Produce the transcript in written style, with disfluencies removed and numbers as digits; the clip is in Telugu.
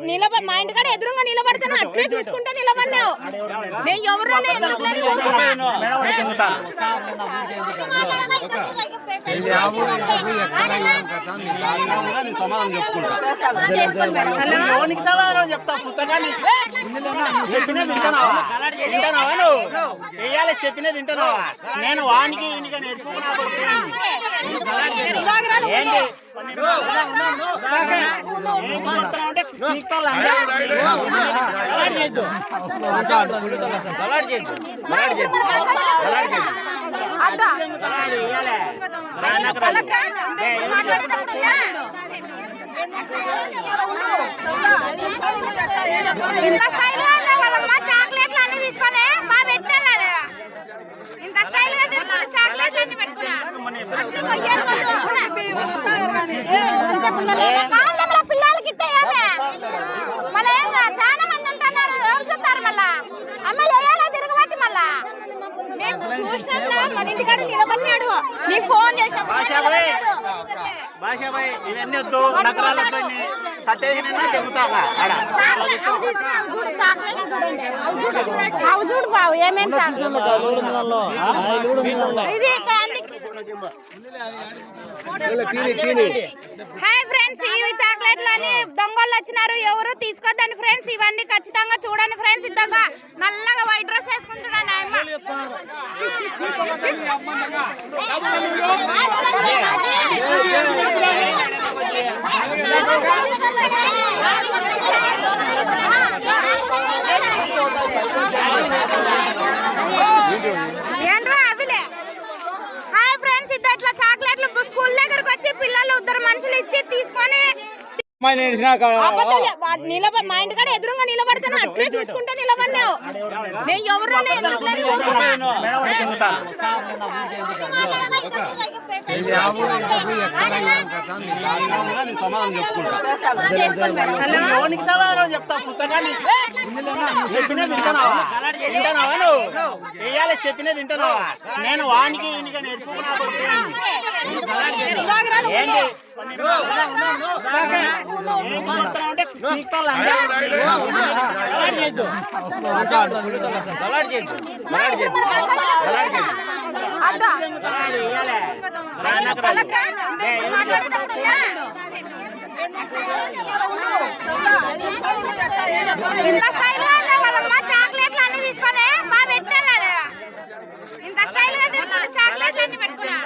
నిలబడి మా ఇంటికాడ ఎదురుగా నిలబడతాను అట్లే చూసుకుంటే నిలబడినావు. నేను ఎవరు సమాధానం చెప్పుకుంటా. చెప్పినది వింటున్నావా? నేను వానికి చాక్లెట్లు అన్ని తీసుకొని మా పెట్టాను. ఇంత స్టైల్ గా చాక్లెట్లు అన్ని పెట్టుకున్నా పిల్లలకి మళ్ళీ చాలా మంది ఉంటున్నారు. చూస్తారు మళ్ళా అమ్మ వేయాలా తిరగబట్టి మళ్ళా చూసినా మన ఇంటికాడ నిలబడినాడు. నీకు ఫోన్ చేసిన భాషాబాయ్ ఇవన్నీ వద్దు, నగరాలు చూడు బాబు ఏమేమి హాయ్ ఫ్రెండ్స్, ఇవి చాక్లెట్లు అని దొంగలు వచ్చినారు. ఎవరు తీసుకోద్దండి ఫ్రెండ్స్. ఇవన్నీ ఖచ్చితంగా చూడండి ఫ్రెండ్స్. ఇంతగా నల్లగా వైట్ డ్రెస్ వేసుకుంటున్నాను అమ్మ. ఏంట్రా అవిలే. హాయ్ ఫ్రెండ్స్, ఇట్లా చాక్లెట్లు స్కూల్ దగ్గరకు వచ్చి పిల్లలు ఇద్దరు మనుషులు ఇచ్చి తీసుకొని నిలబడి మా ఇంటికాడ ఎదురుగా నిలబడతాను అట్లే చూసుకుంటే నిలబడినావు. నేను ఎవరు సమాధానం చెప్పుకుంటా. చెప్తా. చెప్పినది వింటున్నావా? నేను వానికి చాక్లెట్లు అన్ని తీసుకొని మా పెట్టాను. ఇంత స్టైల్ గా చాక్లెట్లు అన్ని పెట్టుకున్నా